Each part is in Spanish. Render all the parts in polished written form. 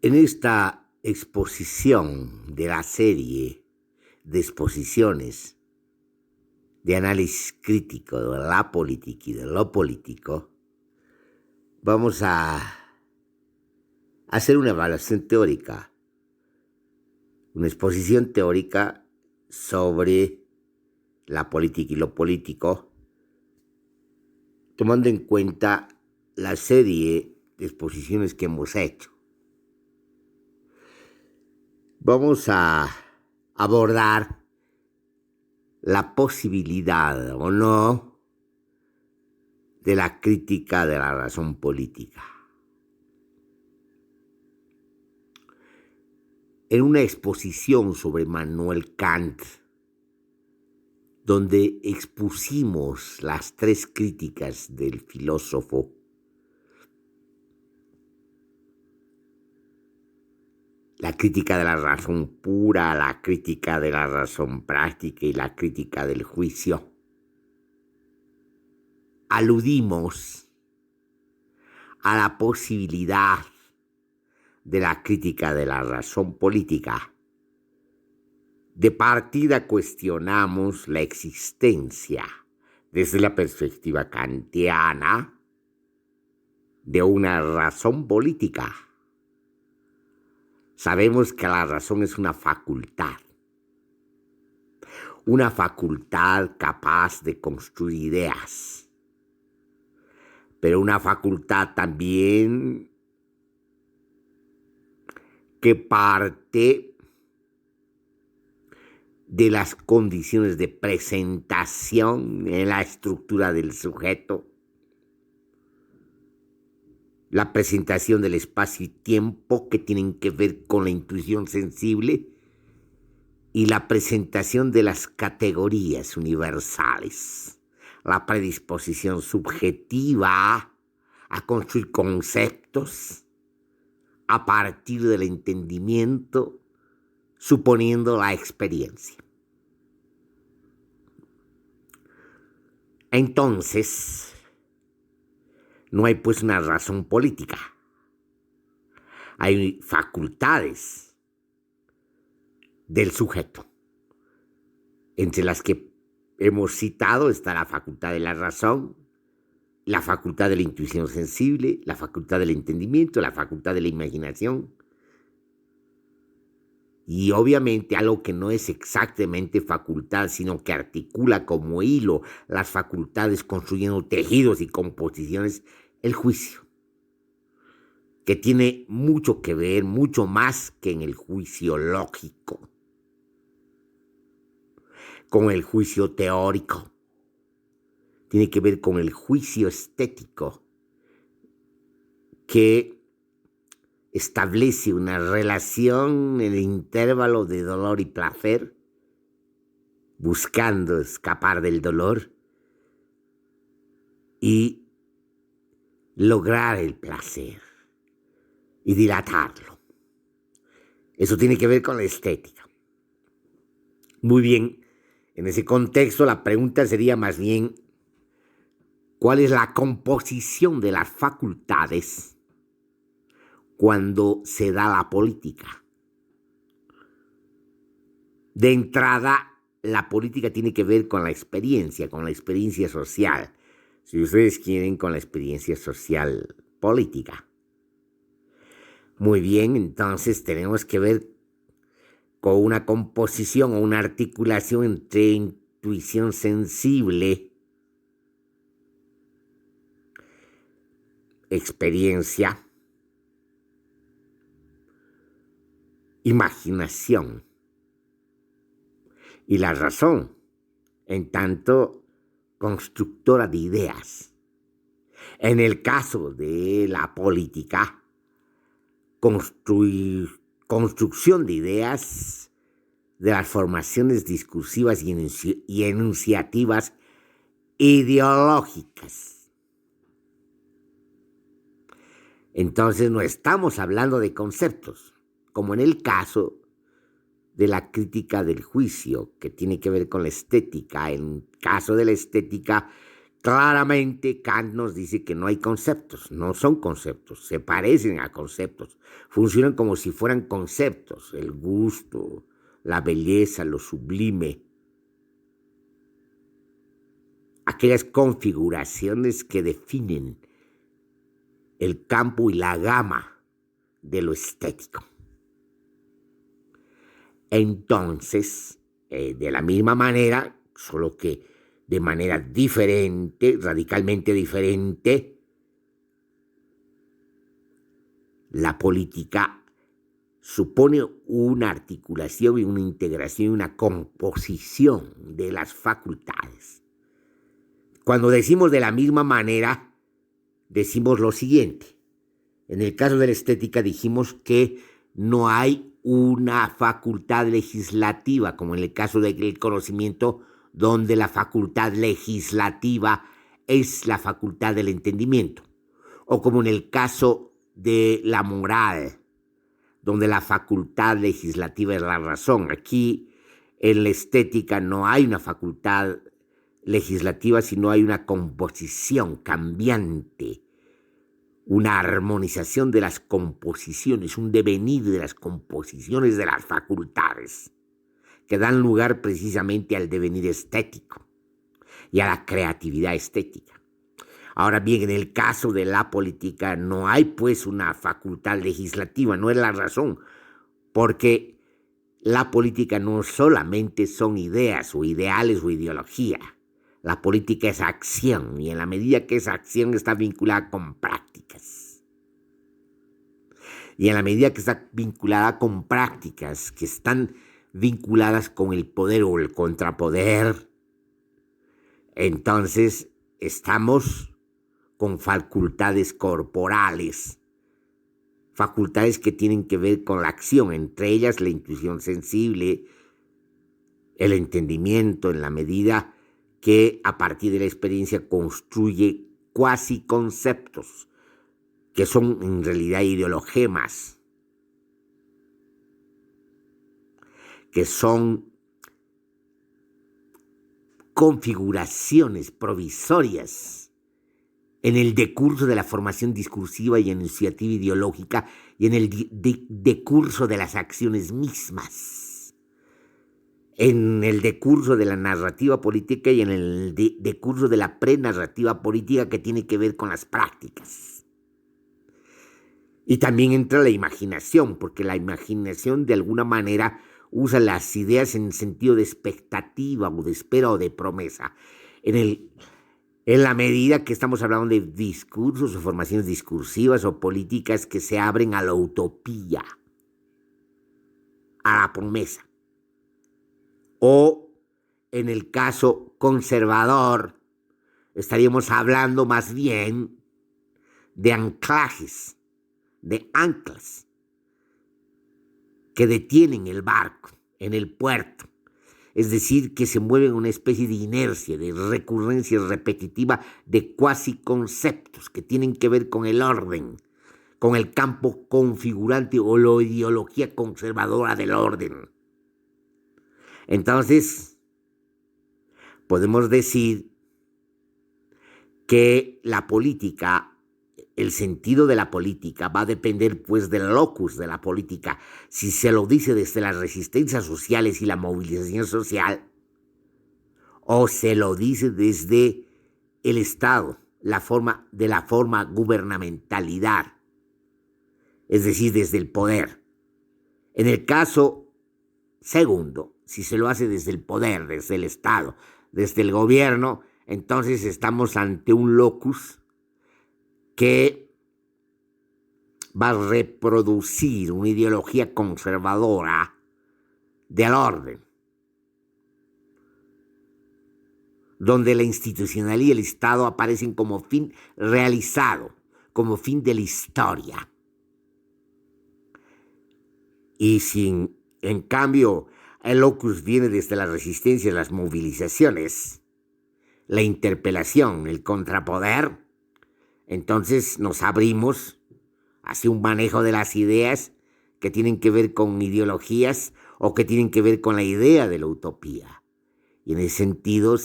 En esta exposición de la serie de exposiciones de análisis crítico de la política y de lo político, vamos a hacer una evaluación teórica, una exposición teórica sobre la política y lo político, tomando en cuenta la serie de exposiciones que hemos hecho. Vamos a abordar la posibilidad o no de la crítica de la razón política. En una exposición sobre Manuel Kant, donde expusimos las tres críticas del filósofo, la crítica de la razón pura, la crítica de la razón práctica y la crítica del juicio, aludimos a la posibilidad de la crítica de la razón política. De partida cuestionamos la existencia, desde la perspectiva kantiana, de una razón política. Sabemos que la razón es una facultad capaz de construir ideas, pero una facultad también que parte de las condiciones de presentación en la estructura del sujeto, la presentación del espacio y tiempo que tienen que ver con la intuición sensible y la presentación de las categorías universales, la predisposición subjetiva a construir conceptos a partir del entendimiento, suponiendo la experiencia. Entonces, no hay pues una razón política. Hay facultades del sujeto. Entre las que hemos citado está la facultad de la razón, la facultad de la intuición sensible, la facultad del entendimiento, la facultad de la imaginación. Y obviamente algo que no es exactamente facultad, sino que articula como hilo las facultades construyendo tejidos y composiciones, el juicio, que tiene mucho que ver, mucho más que en el juicio lógico, con el juicio teórico. Tiene que ver con el juicio estético, que establece una relación en el intervalo de dolor y placer, buscando escapar del dolor y lograr el placer y dilatarlo. Eso tiene que ver con la estética. Muy bien, en ese contexto la pregunta sería más bien, ¿cuál es la composición de las facultades cuando se da la política? De entrada, la política tiene que ver con la experiencia social. Si ustedes quieren, con la experiencia social política. Muy bien, entonces tenemos que ver con una composición o una articulación entre intuición sensible, experiencia, imaginación y la razón, en tanto constructora de ideas. En el caso de la política, construcción de ideas de las formaciones discursivas y enunciativas ideológicas. Entonces no estamos hablando de conceptos, como en el caso de la crítica del juicio, que tiene que ver con la estética. En el caso de la estética, Claramente Kant nos dice que no hay conceptos, no son conceptos, se parecen a conceptos, funcionan como si fueran conceptos, el gusto, la belleza, lo sublime, aquellas configuraciones que definen el campo y la gama de lo estético. Entonces, de la misma manera, solo que de manera diferente, radicalmente diferente, la política supone una articulación y una integración y una composición de las facultades. Cuando decimos de la misma manera, decimos lo siguiente. En el caso de la estética dijimos que no hay una facultad legislativa, como en el caso del conocimiento, donde la facultad legislativa es la facultad del entendimiento, o como en el caso de la moral, donde la facultad legislativa es la razón. Aquí en la estética no hay una facultad legislativa, sino hay una composición cambiante, una armonización de las composiciones, un devenir de las composiciones de las facultades, que dan lugar precisamente al devenir estético y a la creatividad estética. Ahora bien, en el caso de la política no hay pues una facultad legislativa, no es la razón, porque la política no solamente son ideas o ideales o ideología. La política es acción, y en la medida que esa acción está vinculada con prácticas, y en la medida que está vinculada con prácticas que están vinculadas con el poder o el contrapoder, entonces estamos con facultades corporales, facultades que tienen que ver con la acción, entre ellas la intuición sensible, el entendimiento, en la medida que a partir de la experiencia construye cuasi conceptos que son en realidad ideologemas, que son configuraciones provisorias en el decurso de la formación discursiva y enunciativa ideológica y en el decurso de las acciones mismas, en el decurso de la narrativa política y en el decurso de la prenarrativa política que tiene que ver con las prácticas. Y también entra la imaginación, porque la imaginación de alguna manera usa las ideas en sentido de expectativa o de espera o de promesa. En la medida que estamos hablando de discursos o formaciones discursivas o políticas que se abren a la utopía, a la promesa. O en el caso conservador, estaríamos hablando más bien de anclajes, de anclas que detienen el barco en el puerto, es decir, que se mueven una especie de inercia, de recurrencia repetitiva de cuasi conceptos que tienen que ver con el orden, con el campo configurante o la ideología conservadora del orden. Entonces, podemos decir que la política, el sentido de la política va a depender pues del locus de la política. Si se lo dice desde las resistencias sociales y la movilización social, o se lo dice desde el Estado, la forma gubernamentalidad, es decir, desde el poder. En el caso segundo, si se lo hace desde el poder, desde el Estado, desde el gobierno, entonces estamos ante un locus que va a reproducir una ideología conservadora del orden, donde la institucionalidad y el Estado aparecen como fin realizado, como fin de la historia. Y si en cambio el locus viene desde la resistencia, las movilizaciones, la interpelación, el contrapoder, entonces nos abrimos hacia un manejo de las ideas que tienen que ver con ideologías o que tienen que ver con la idea de la utopía. Y en ese sentido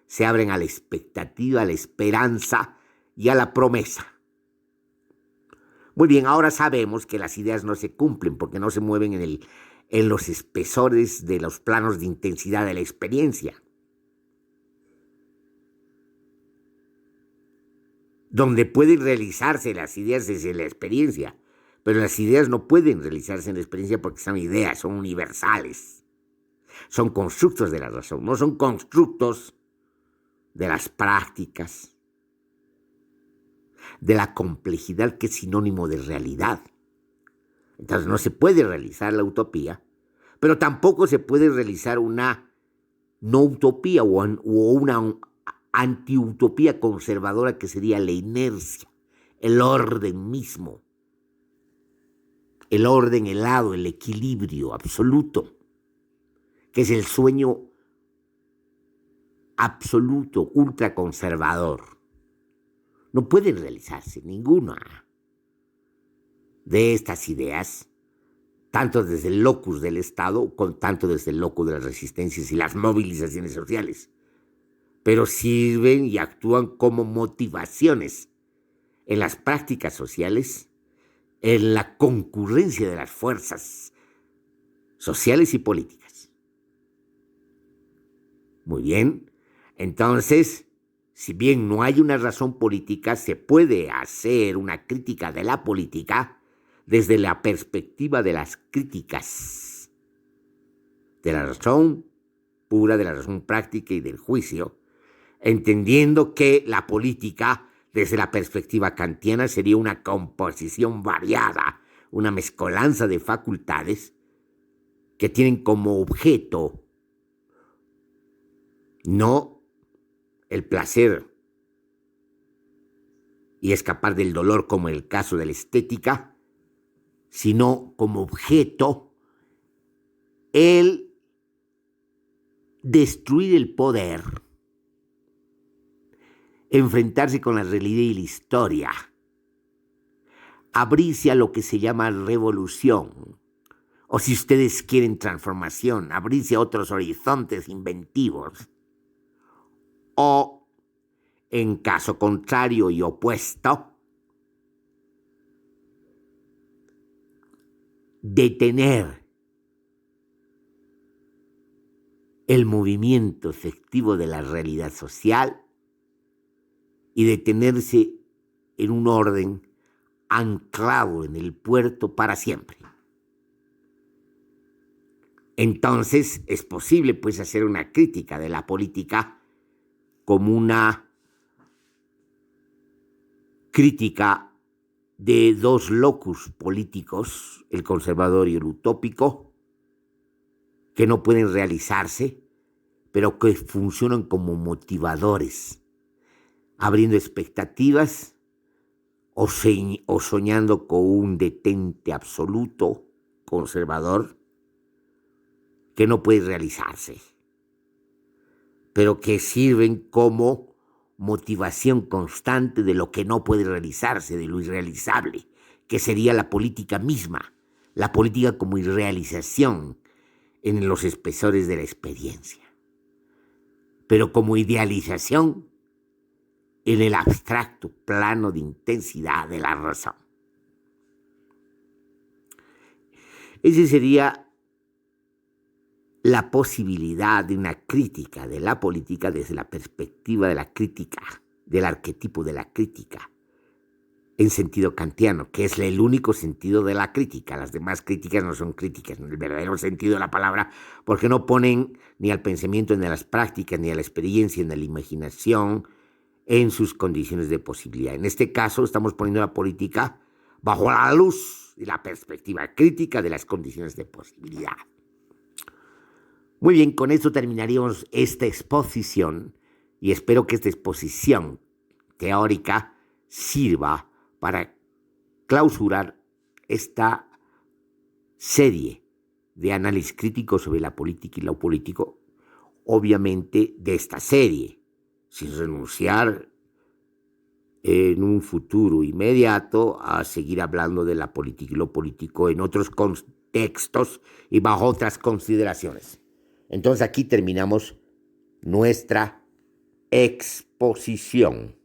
se abren a la expectativa, a la esperanza y a la promesa. Muy bien, ahora sabemos que las ideas no se cumplen porque no se mueven en los espesores de los planos de intensidad de la experiencia, donde pueden realizarse las ideas desde la experiencia, pero las ideas no pueden realizarse en la experiencia porque son ideas, son universales, son constructos de la razón, no son constructos de las prácticas, de la complejidad que es sinónimo de realidad. Entonces no se puede realizar la utopía, pero tampoco se puede realizar una no utopía o una antiutopía conservadora que sería la inercia, el orden mismo, el orden helado, el equilibrio absoluto, que es el sueño absoluto, ultraconservador. No puede realizarse ninguna de estas ideas, tanto desde el locus del Estado, tanto desde el locus de las resistencias y las movilizaciones sociales, pero sirven y actúan como motivaciones en las prácticas sociales, en la concurrencia de las fuerzas sociales y políticas. Muy bien, entonces, si bien no hay una razón política, se puede hacer una crítica de la política desde la perspectiva de las críticas de la razón pura, de la razón práctica y del juicio, entendiendo que la política, desde la perspectiva kantiana, sería una composición variada, una mezcolanza de facultades que tienen como objeto no el placer y escapar del dolor como en el caso de la estética, sino como objeto el destruir el poder, enfrentarse con la realidad y la historia, abrirse a lo que se llama revolución, o si ustedes quieren transformación, abrirse a otros horizontes inventivos, o, en caso contrario y opuesto, detener el movimiento efectivo de la realidad social y detenerse en un orden anclado en el puerto para siempre. Entonces es posible pues hacer una crítica de la política como una crítica de dos locus políticos, el conservador y el utópico, que no pueden realizarse, pero que funcionan como motivadores, abriendo expectativas o soñando con un detente absoluto conservador que no puede realizarse, pero que sirven como motivación constante de lo que no puede realizarse, de lo irrealizable, que sería la política misma, la política como irrealización en los espesores de la experiencia, pero como idealización en el abstracto plano de intensidad de la razón. Esa sería la posibilidad de una crítica de la política desde la perspectiva de la crítica, del arquetipo de la crítica, en sentido kantiano, que es el único sentido de la crítica. Las demás críticas no son críticas en el verdadero sentido de la palabra, porque no ponen ni al pensamiento, ni a las prácticas, ni a la experiencia, ni a la imaginación en sus condiciones de posibilidad. En este caso estamos poniendo la política bajo la luz y la perspectiva crítica de las condiciones de posibilidad. Muy bien, con esto terminaríamos esta exposición y espero que esta exposición teórica sirva para clausurar esta serie de análisis críticos sobre la política y lo político, obviamente de esta serie, sin renunciar en un futuro inmediato a seguir hablando de la política y lo político en otros contextos y bajo otras consideraciones. Entonces aquí terminamos nuestra exposición.